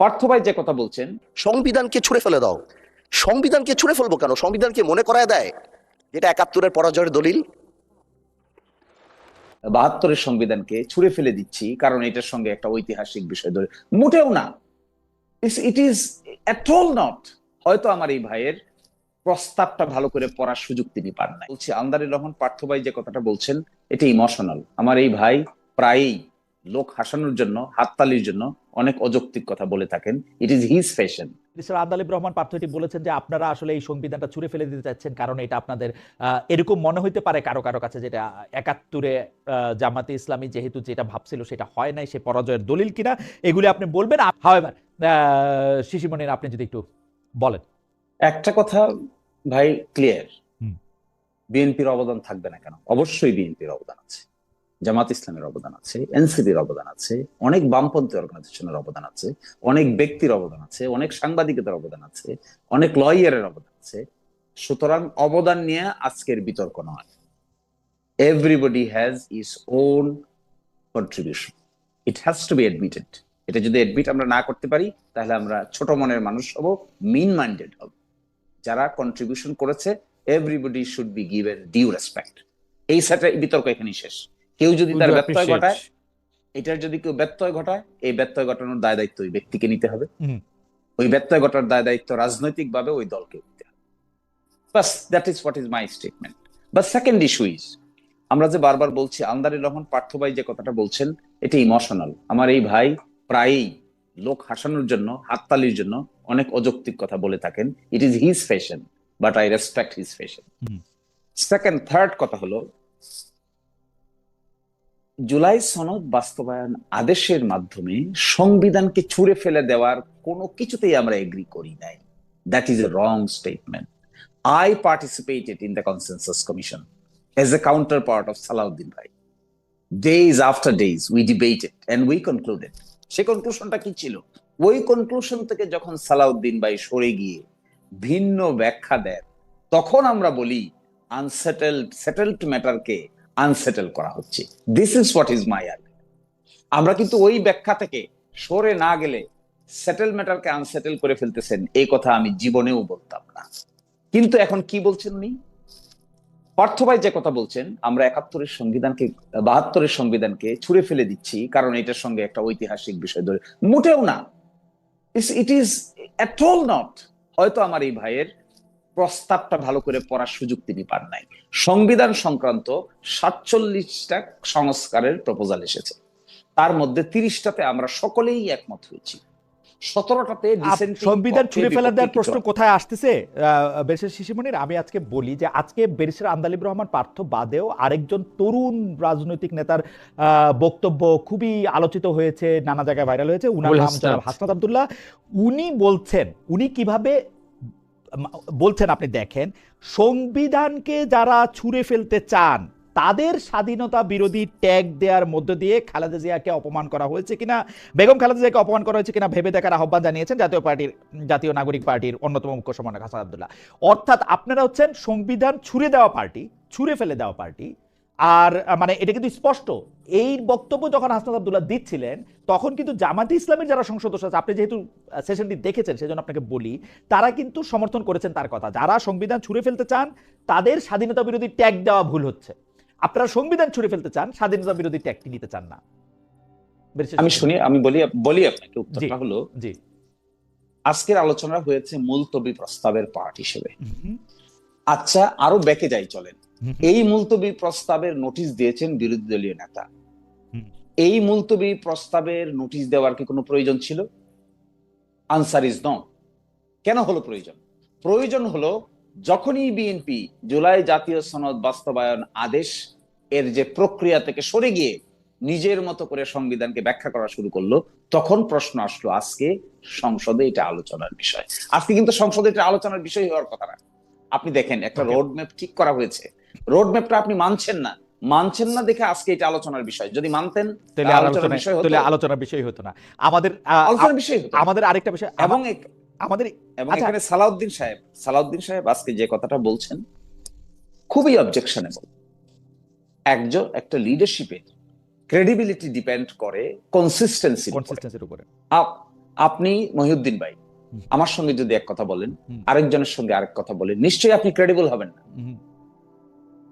পার্থ ভাই যে কথা বলছেন, সংবিধানকে ছুঁড়ে ফেলে দাও। সংবিধানকে ছুঁড়ে ফেলবো কেন? সংবিধানকে মনে করায় দেয় যেটা ৭১-এর পরাজয়ের দলিল। ৭২-এর সংবিধানকে ছুঁড়ে ফেলে দিচ্ছি কারণ এটার সঙ্গে একটা ঐতিহাসিক বিষয় ধরে, মোটেও না। It is at all not. হয়তো আমার এই ভাইয়ের প্রস্তাবটা ভালো করে পড়ার সুযোগ তিনি পান নাই। বলছি, আন্দারি রহমান পার্থ ভাই যে কথাটা বলছেন এটা ইমোশনাল। আমার এই ভাই প্রায়ই লোক হাসানোর জন্য, হাততালির জন্য অনেক অযৌক্তিক কথা বলে থাকেন। It is his fashion. Mister Andalib Rahman Partha এটি বলেছেন যে আপনারা আসলে এই সংবিধানটা ছুঁড়ে ফেলে দিতে চাচ্ছেন কারণ এটা আপনাদের এরকম মনে হইতে পারে কারো কারো কাছে যেটা ৭১-এ জামাতে ইসলামী যেহেতু যেটা ভাবছিল সেটা হয় নাই, সে পরাজয়ের দলিল কিনা এগুলি আপনি বলবেন। হাওয়েভার শিশিমনির আপনি যদি একটু বলেন। একটা কথা ভাই ক্লিয়ার, বিএনপির অবদান থাকবে না কেন? অবশ্যই বিএনপির অবদান আছে, জামাত ইসলামের অবদান আছে, এনসিপির অবদান আছে, অনেক বামপন্থী অর্গানাইজেশনের অবদান আছে, অনেক ব্যক্তির অবদান আছে, অনেক সাংবাদিকতার অবদান আছে, অনেক লয়ারের অবদান আছে। সুতরাং অবদান নিয়ে আজকের বিতর্ক নয়। Everybody has his own contribution, it has to be admitted. এটা যদি অ্যাডমিট আমরা না করতে পারি তাহলে আমরা ছোট মনের মানুষ হব, মিন মাইন্ডেড হব। যারা কন্ট্রিবিউশন করেছে everybody should be given due respect. এই সেটা বিতর্ক এখানেই শেষ। কেউ যদি তার ব্যত্যয় ঘটায়, এটার যদি কেউ ব্যত্যয় ঘটায়, এই ব্যত্যয় ঘটানোর দায় দায়িত্ব ওই ব্যক্তিকে নিতে হবে। ওই ব্যত্যয় ঘটার দায় দায়িত্ব রাজনৈতিক ভাবে ওই দলকে নিতে হবে। বাস, that is what is my statement. But second issue is, আমরা যে বারবার বলছি, আন্দারি রহমান পার্থ ভাই যে কথাটা বলছেন এটা ইমোশনাল। আমার এই ভাই প্রায়ই লোক হাসানোর জন্য, হাততালির জন্য অনেক অযৌক্তিক কথা বলে থাকেন। It is his fashion, but I respect his fashion. Second, third কথা হলো, জুলাই সনদ বাস্তবায়ন আদেশের মাধ্যমে সংবিধানকে ছুঁড়ে ফেলে দেওয়ার কোনো কিছুতেই আমরা এগ্রি করি নাই। That is a wrong statement. I participated in the consensus commission as a counterpart of Salahuddin Bhai. Days after days we debated and we concluded. সেই কনক্লুশনটা কি ছিল? ওই কনক্লুশন থেকে যখন সালাউদ্দিন ভাই সরে গিয়ে ভিন্ন ব্যাখ্যা দেন, তখন আমরা বলি সেটেলড ম্যাটারকে আনসেটেল করা হচ্ছে। This is what is my argument. আমরা কিন্তু ওই ব্যাখ্যা থেকে সরে না গেলে সেটেল ম্যাটারকে আনসেটেল করে ফেলতেছেন, এই কথা আমি জীবনেও বলতাম না। কিন্তু এখন কি বলছেন উনি? পার্থ ভাই যে কথা বলছেন, আমরা ৭১-এর সংবিধানকে, ৭২-এর সংবিধানকে ছুঁড়ে ফেলে দিচ্ছি কারণ এটার সঙ্গে একটা ঐতিহাসিক বিষয় ধরে, মোটেও না। It is at all not. হয়তো আমার এই ভাইয়ের প্রস্তাবটা ভালো করে পড়ার সুযোগ তিনি পান নাই। সংবিধান সংক্রান্ত ৪৭টা সংস্কারের প্রপোজাল এসেছে, তার মধ্যে ৩০টাতে আমরা সকলেই একমত হয়েছি, 17টাতে সংবিধান ছুঁড়ে ফেলা দেওয়ার প্রশ্ন কোথায় আসতেছে? ব্যারিস্টার শিশিমনির, আমি আজকে বলি যে আজকে ব্যারিস্টার আন্দালিব রহমান পার্থ বাদেও আরেকজন তরুণ রাজনৈতিক নেতার বক্তব্য খুবই আলোচিত হয়েছে, নানা জায়গায় ভাইরাল হয়েছে। উনার নাম জনাব হাসনাত আব্দুল্লাহ। উনি বলছেন, উনি কিভাবে বলছেন আপনি দেখেন, সংবিধানকে যারা ছুঁড়ে ফেলতে চান তাদের স্বাধীনতা বিরোধী ট্যাগ দেওয়ার মধ্য দিয়ে খালেদা জিয়াকে অপমান করা হয়েছে কিনা, বেগম খালেদা জিয়াকে অপমান করা হয়েছে কিনা ভেবে দেখার আহ্বান জানিয়েছেন জাতীয় নাগরিক পার্টির অন্যতম মুখ্য সমন্বয়ক হাসান আব্দুল্লাহ। অর্থাৎ আপনারা হচ্ছেন সংবিধান ছুঁড়ে দেওয়া পার্টি, ছুঁড়ে ফেলে দেওয়া পার্টি। আর মানে এটা কিন্তু স্পষ্ট। এই বক্তব্য যখন হাসনাত আব্দুল্লাহ দিচ্ছিলেন তখন কিন্তু জামাতে ইসলামের যারা সংসদ সদস্য আছে, আপনি যেহেতু সেশনটি দেখেছেন সেজন্য আপনাকে বলি, তারা কিন্তু সমর্থন করেছেন তার কথা। যারা সংবিধান ছুঁড়ে ফেলতে চান তাদের স্বাধীনতা বিরোধী ট্যাগ দেওয়া ভুল হচ্ছে। আপনারা সংবিধান ছুঁড়ে ফেলতে চান, স্বাধীনতা বিরোধী ট্যাগটি নিতে চান না। আমি বলি আপনাকে উত্তরটা হলো, জি, আজকের আলোচনা হয়েছে মুলতবি প্রস্তাবের পার্ট হিসেবে। আচ্ছা, আরো ব্যাকে যাই চলেন। এই মুলতবি প্রস্তাবের নোটিশ দিয়েছেন বিরোধী দলীয় নেতা। এই মুলতবি প্রস্তাবের নোটিশ দেওয়ার কি কোনো প্রয়োজন ছিল? Answer is no. কেন হলো প্রয়োজন? প্রয়োজন হলো যখনই বিএনপি জুলাই জাতীয় সনদ বাস্তবায়ন আদেশ এর যে প্রক্রিয়া থেকে সরে গিয়ে নিজের মতো করে সংবিধানকে ব্যাখ্যা করা শুরু করলো, তখন প্রশ্ন আসলো আজকে সংসদে এটা আলোচনার বিষয়। আজকে কিন্তু সংসদে এটা আলোচনার বিষয় হওয়ার কথা না। আপনি দেখেন, একটা রোড ম্যাপ ঠিক করা হয়েছে, রোড ম্যাপটা আপনি মানছেন না দেখে আজকে এটা আলোচনার বিষয়। যদি মানতেন তাহলে আলোচনার বিষয় হতো না। আমাদের আরেকটা বিষয়, এবং এখানে সালাউদ্দিন সাহেব আজকে যে কথাটা বলছেন খুবই অবজেকশনেবল। একটা লিডারশিপের ক্রেডিবিলিটি ডিপেন্ড করে কনসিস্টেন্সির উপরে। আপনি মহিউদ্দিন ভাই হুম। আমার সঙ্গে যদি এক কথা বলেন, হুম। আরেকজনের সঙ্গে আরেক কথা বলেন, নিশ্চয়ই আপনি ক্রেডিবল হবেন না। হুম।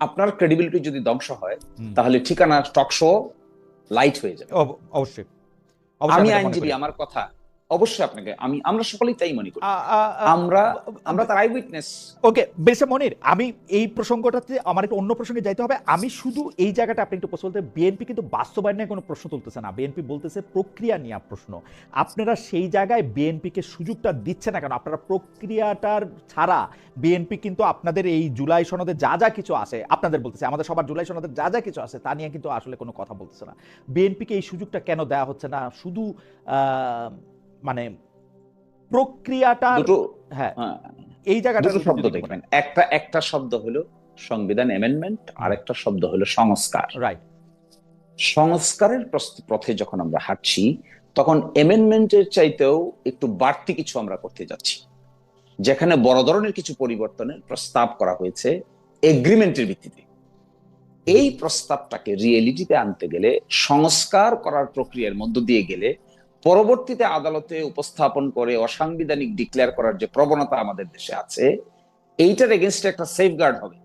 আপনার ক্রেডিবিলিটি যদি ধ্বংস হয়, হুম। তাহলে ঠিকানা টক শো লাইট হয়ে যাবে। অবশ্যই অবশ্যই আমি আমি এটা মনে আইনজীবী, করি। আমার কথা অবশ্যই আপনাকে, আমরা সকলেই তাই মনে করি। আ আ আ আমরা আ তার আই উইটনেস। ওকে, বেশ মনির, আমি এই প্রসঙ্গটাতে আমার একটু অন্য প্রসঙ্গে যাইতে হবে। আমি শুধু এই জায়গাটা আপনি একটু প্রশ্ন বলতে, বিএনপি কিন্তু বাস্তবায়ন নিয়ে কোনো প্রশ্ন তুলতেছে না, বিএনপি বলতেছে প্রক্রিয়া নিয়ে প্রশ্ন। আপনারা সেই জায়গায় বিএনপিকে সুযোগটা দিচ্ছে না কেন? আপনারা প্রক্রিয়াটার ছাড়া বিএনপি কিন্তু আপনাদের এই জুলাই সনদে যা যা কিছু আছে, আপনাদের বলতেছে, আমাদের সবার জুলাই সনদে যা যা কিছু আছে তা নিয়ে কিন্তু আসলে কোনো কথা বলতেছে না। বিএনপিকে এই সুযোগটা কেন দেওয়া হচ্ছে না? শুধু মানে প্রক্রিয়াটার, দুটো হ্যাঁ, হ্যাঁ, এই জায়গাটা দুটো শব্দ দেখবেন, একটা শব্দ হলো সংবিধান অ্যামেন্ডমেন্ট, আর একটা শব্দ হলো সংস্কার। রাইট। সংস্কারের পথে যখন আমরা হাঁটছি, তখন অ্যামেন্ডমেন্টের চাইতেও একটু বাড়তি কিছু আমরা করতে যাচ্ছি, যেখানে বড় ধরনের কিছু পরিবর্তনের প্রস্তাব করা হয়েছে এগ্রিমেন্টের ভিত্তিতে। এই প্রস্তাবটাকে রিয়েলিটিতে আনতে গেলে, সংস্কার করার প্রক্রিয়ার মধ্য দিয়ে গেলে, পরবর্তীতে আদালতে উপস্থাপন করে অসাংবিধানিক ডিক্লেয়ার করার যে প্রবণতা আমাদের দেশে আছে, এইটার এগেনস্টে একটা সেফগার্ড হবে।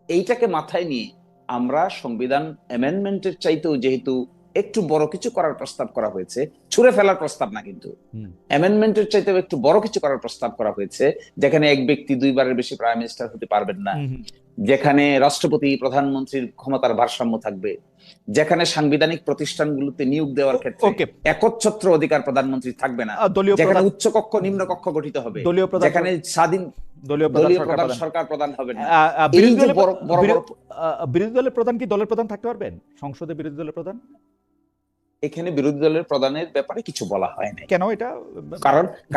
এইটাকে মাথায় নিয়ে আমরা সংবিধান অ্যামেন্ডমেন্টের চাইতেও, যেহেতু একটু বড় কিছু করার প্রস্তাব করা হয়েছে, ছুঁড়ে ফেলার প্রস্তাব না, কিন্তু অ্যামেন্ডমেন্টের চাইতেও একটু বড় কিছু করার প্রস্তাব করা হয়েছে, যেখানে এক ব্যক্তি দুইবারের বেশি প্রাইম মিনিস্টার হতে পারবেন না, যেখানে রাষ্ট্রপতি প্রধানমন্ত্রীর ক্ষমতার ভারসাম্য থাকবে, যেখানে সাংবিধানিক প্রতিষ্ঠানগুলোতে নিয়োগ দেওয়ার ক্ষেত্রে একচ্ছত্র অধিকার প্রধানমন্ত্রী থাকবে না, যেখানে উচ্চ কক্ষ নিম্ন কক্ষ গঠিত হবে, যেখানে স্বাধীন দলীয় প্রধান সরকার প্রধান হবেন না। বিরোধী দলের প্রধান কি দলের প্রধান থাকতে পারবেন সংসদে? বিরোধী দলের প্রধান, এখানে বিরোধী দলের প্রধানের ব্যাপারে কিছু বলা হয় না। কেন এটা?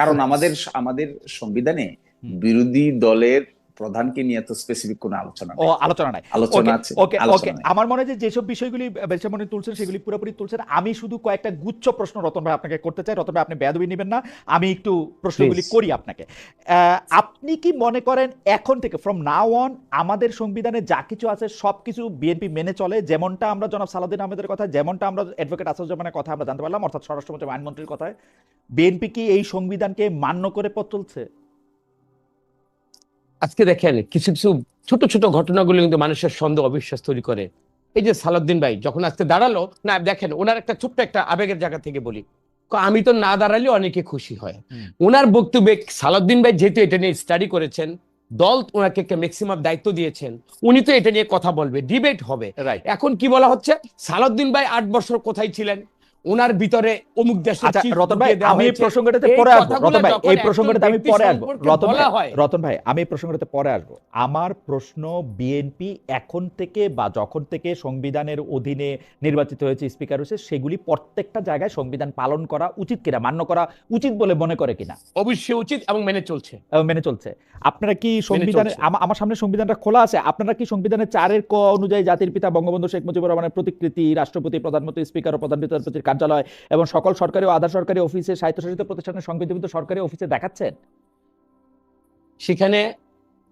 কারণ আমাদের সংবিধানে বিরোধী দলের প্রধানকে নিয়ে তো স্পেসিফিক কোনো আলোচনা নাই। আলোচনা আছে। ওকে, আমার মনে হয় যে যেসব বিষয়গুলি বেলশামনি তুলছেন সেগুলি পুরোপুরি তুলছেন। আমি শুধু কয়েকটা গুচ্ছ প্রশ্ন রতন ভাই আপনাকে করতে চাই। রতন ভাই, আপনি বেয়াদবি নেবেন না, আমি একটু প্রশ্নগুলি করি আপনাকে। আপনি কি মনে করেন এখন থেকে ফ্রম নাও অন আমাদের সংবিধানে যা কিছু আছে সবকিছু বিএনপি মেনে চলে? যেমনটা আমরা জনাব সালাউদ্দিন আহমেদের কথা, যেমনটা আমরা অ্যাডভোকেট আসাদুজ্জামানের কথা আমরা জানতে পারলাম, অর্থাৎ স্বরাষ্ট্রমন্ত্রী আইনমন্ত্রীর কথায়, বিএনপি কি এই সংবিধানকে মান্য করে পথ চলছে? আজকে দেখেন কিছু কিছু ছোট ছোট ঘটনাগুলো কিন্তু মানুষের সন্দেহ অবিশ্বাস তৈরি করে। এই যে সালাউদ্দিন ভাই যখন আজকে দাঁড়ালো না, দেখেন ওনার একটা ছোট্ট একটা আবেগের জায়গা থেকে বলি, আমি তো না দাঁড়ালে অনেকে খুশি হয়। ওনার বক্তব্যে সালাউদ্দিন ভাই যেহেতু এটা নিয়ে স্টাডি করেছেন, দল ওনাকে একটা ম্যাক্সিমাম দায়িত্ব দিয়েছেন, উনি তো এটা নিয়ে কথা বলবে, ডিবেট হবে। এখন কি বলা হচ্ছে, সালাউদ্দিন ভাই 8 বছর কোথায় ছিলেন, ওনার ভিতরে অমুক দেশে রতন ভাই, আমি এই প্রসঙ্গটাতে পরে আসবো। রতন ভাই, এই প্রসঙ্গটাতে আমি পরে আসবো। রতন ভাই, আমি এই প্রসঙ্গটাতে পরে আসবো। আমার প্রশ্ন, বিএনপি এখন থেকে বা যখন থেকে সংবিধানের অধীনে নির্বাচিত হয়েছে, স্পিকার হয়েছে, সেগুলি প্রত্যেকটা জায়গায় সংবিধান পালন করা উচিত কিনা, মান্য করা উচিত বলে মনে করে কিনা? অবশ্যই উচিত এবং মেনে চলছে। আপনারা কি সংবিধানে, আমার সামনে সংবিধানটা খোলা আছে, আপনারা কি সংবিধানের 4 ক অনুযায়ী জাতির পিতা বঙ্গবন্ধু শেখ মুজিবুর রহমানের প্রতিকৃতি, রাষ্ট্রপতি, প্রধানমন্ত্রী, স্পিকার ও প্রধান বিচারপতির কার্যালয় এবং সকল সরকারি ও আধা সরকারি অফিসে, স্বায়ত্তশাসিত প্রতিষ্ঠানের সংবিধিবদ্ধ সরকারি অফিসে দেখাচ্ছেন? সেখানে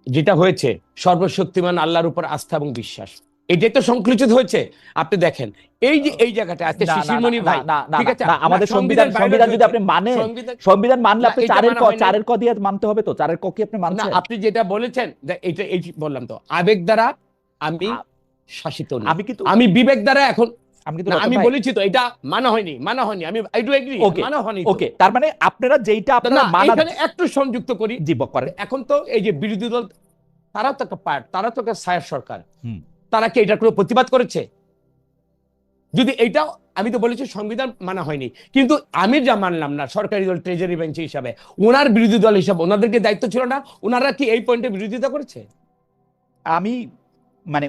যেটা হয়েছে, সর্বশক্তিমান আল্লাহর উপর আস্থা এবং বিশ্বাস, এটাই তো সংকুচিত হয়েছে। আপনি দেখেন এই যে এই জায়গাটা আছে শিশিরমণি ভাই, ঠিক আছে, আমাদের সংবিধান যদি আপনি মানে সংবিধান মানলে আপনি 4 ক দিয়ে মানতে হবে তো। 4 ক কি আপনি মানছেন না? আপনি যেটা বলেছেন এটা এই বললাম তো, আবেগ দ্বারা আমি শাসিত না, আমি বিবেক দ্বারা এখন আমি বলেছি তো, এটা মানা হয়নি আমি আই ডু এগ্রি, মানা হয়নি। ওকে, তার মানে আপনারা যেটা আপনারা এখানে একটু সংযুক্ত করি, এখন তো এই যে বিরোধী দল, তারাও তো একটা পার্ট, তারা তো একটা ছায়ার সরকার, তারা কি এটা কোনো প্রতিবাদ করেছে? যদি এইটাও, আমি তো বলেছি সংবিধান মানা হয়নি, কিন্তু আমি যা মানলাম না, সরকারি দল ট্রেজারি বেঞ্চ হিসাবে, ওনার বিরোধী দল হিসাবে ওনাদেরকে দায়িত্ব ছিল না? ওনারা কি এই পয়েন্টে বিরোধিতা করেছে? আমি মানে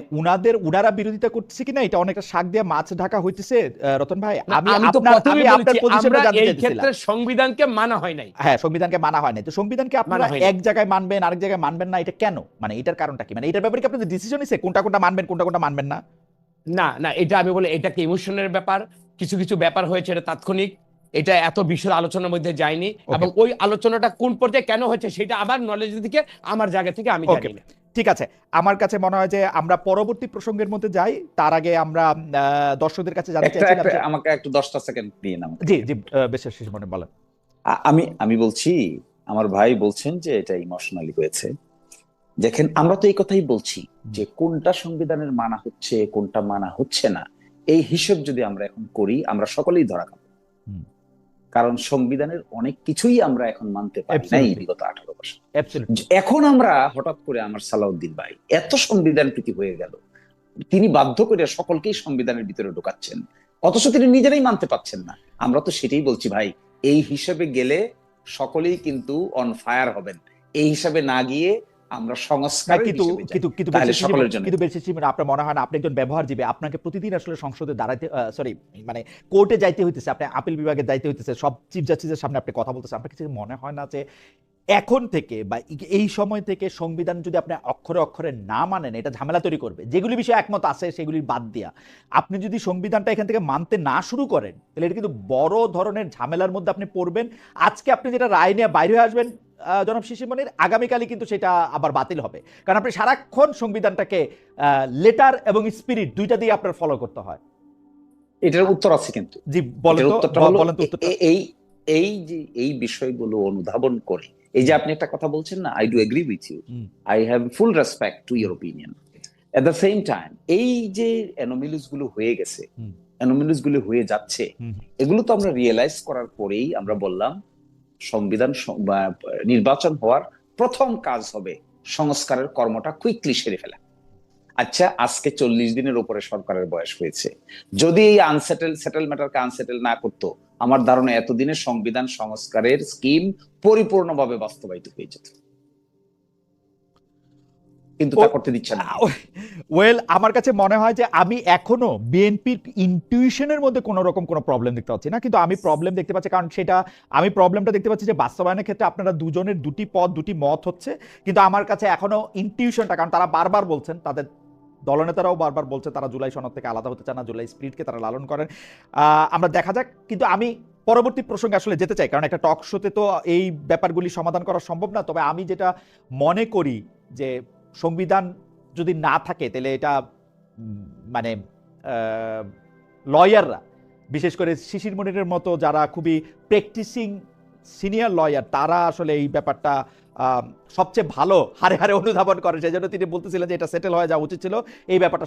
উনারা বিরোধিতা করতেছে কিনা এটা অনেকটা শাক দিয়ে মাছ ঢাকা হইতেছে রতন ভাই। আমি তো প্রথমেই বলেছি আমরা এই ক্ষেত্রে সংবিধানকে মানা হয় নাই। হ্যাঁ, সংবিধানকে মানা হয় নাই। তো সংবিধানকে আপনারা এক জায়গায় মানবেন, আরেক জায়গায় মানবেন না, এটা কেন? মানে এটার কারণটা কি? মানে এটার ব্যাপারে কি আপনাদের ডিসিশন নিছে কোনটা মানবেন, কোনটা মানবেন না? না, এটা আমি বলি, এটা কি ইমোশনের ব্যাপার, কিছু কিছু ব্যাপার হয়েছে, এটা তাৎক্ষণিক, এটা এত বিশাল আলোচনার মধ্যে যায়নি, এবং ওই আলোচনাটা কোন পর্যায়ে কেন হয়েছে সেটা আমার নলেজ থেকে, আমার জায়গা থেকে আমি জানি না। ঠিক আছে, আমার কাছে মনে হয় যে আমরা পরবর্তী প্রসঙ্গের মধ্যে যাই, তার আগে আমরা দর্শকদের কাছে জানতে চাইছিলাম, আমাকে একটু 10টা সেকেন্ড দিয়ে নাও। জি, বেশ শিশিরমণি বলেন। আমি আমি বলছি, আমার ভাই বলছেন যে এটা ইমোশনালি হয়েছে। দেখেন, আমরা তো এই কথাই বলছি যে কোনটা সংবিধানের মানা হচ্ছে, কোনটা মানা হচ্ছে না, এই হিসেব যদি আমরা এখন করি, আমরা সকলেই ধরা খাবো। হুম। কারণ সংবিধানের অনেক কিছুই আমরা এখন মানতে পারি নাই Absolutely. বিগত 18 বছর। Absolutely. এখন আমরা হঠাৎ করে আমার সালাউদ্দিন ভাই এত সংবিধান প্রীতি হয়ে গেল, তিনি বাধ্য করে সকলকেই সংবিধানের ভিতরে ঢোকাচ্ছেন, অথচ তিনি নিজেরাই মানতে পারছেন না। আমরা তো সেটাই বলছি ভাই, এই হিসেবে গেলে সকলেই কিন্তু অন ফায়ার হবেন। এই হিসাবে না গিয়ে আমরা না, সংস্কারের কিন্তু হিসেবে যাই, কিন্তু কিন্তু তাহলে বেশি সকলের জন্য। কিন্তু বেশি আপনার মনে হয় না আপনি একজন ব্যবহারজীবী, আপনাকে প্রতিদিন আসলে সংসদে দাঁড়াইতে, সরি, মানে কোর্টে যাইতে হইতেছে, আপনি আপিল বিভাগে যাইতে হইতেছে, সব চিফ জাস্টিসের সামনে আপনি কথা বলতেছেন, আপনার কিছু মনে হয় না যে এখন থেকে বা এই সময় থেকে সংবিধান যদি আপনি অক্ষরে অক্ষরে না মানেন, এটা ঝামেলা তৈরি করবে? যেগুলি বিষয়ে একমত আছে সেগুলি বাদ দিয়া আপনি যদি সংবিধানটা এখান থেকে মানতে না শুরু করেন, তাহলে এটা কিন্তু বড় ধরনের ঝামেলার মধ্যে আপনি পড়বেন। আজকে আপনি যেটা রায় নিয়ে বাইরে হয়ে আসবেন জনাব শিশির মনির, আগামীকালই কিন্তু সেটা আবার বাতিল হবে, কারণ আপনি সারাক্ষণ সংবিধানটাকে লেটার এবং স্পিরিট দুইটা দিয়ে আপনার ফলো করতে হয়। এটার উত্তর আছে কিন্তু। জি বলেন এটার তো, উত্তরটা হলো বলেন তো উত্তরটা। এই এই যে এই বিষয়গুলো অনুধাবন করে, এই যে আপনি একটা কথা বলছেন না, I do agree with you, I have full respect to your opinion. At the same time এই যে অ্যানোমিলিস গুলো হয়ে গেছে, অ্যানোমিলিস গুলো হয়ে যাচ্ছে, এগুলো তো আমরা রিয়েলাইজ করার পরেই আমরা বললাম সংবিধান বা নির্বাচন হওয়ার প্রথম কাজ হবে সংস্কারের কর্মটা কুইকলি সেরে ফেলা। আচ্ছা, আজকে 40 দিনের উপরে সরকারের বয়স হয়েছে, যদি এই সেটেল ম্যাটারকে আনসেটেল না করতো, আমার ধারণা এতদিনের সংবিধান সংস্কারের স্কিম পরিপূর্ণভাবে বাস্তবায়িত হয়ে যেত, কিন্তু তা করতে দিচ্ছে না। ওয়েল, আমার কাছে মনে হয় যে আমি এখনো বিএনপির ইনটিউশনের মধ্যে কোনো রকম কোনো প্রবলেম দেখতে পাচ্ছি না, কিন্তু আমি প্রবলেম দেখতে পাচ্ছি, কারণ সেটা আমি প্রবলেমটা দেখতে পাচ্ছি যে বাস্তবায়নের ক্ষেত্রে আপনারা দুজনের দুটি পথ, দুটি মত হচ্ছে, কিন্তু আমার কাছে এখনো ইনটিউশনটা, কারণ তারা বারবার বলছেন, তাদের দলনেতারাও বারবার বলছে তারা জুলাই সনদ থেকে আলাদা হতে চান না, জুলাই স্পিরিটকে তারা লালন করেন। আমরা দেখা যাক, কিন্তু আমি পরবর্তী প্রসঙ্গে আসলে যেতে চাই, কারণ একটা টক শোতে তো এই ব্যাপারগুলি সমাধান করা সম্ভব না। তবে আমি যেটা মনে করি যে সংবিধান যদি না থাকে তাহলে এটা মানে লয়াররা, বিশেষ করে শিশির মনিরের মতো যারা খুবই প্র্যাকটিসিং সিনিয়র লয়ার, তারা আসলে এই ব্যাপারটা সবচেয়ে ভালো হারে হারে অনুধাবন করে, সেই জন্য তিনি বলতেছিলেন যে এটা সেটেল হয়ে যাওয়া উচিত ছিল, এই ব্যাপারটা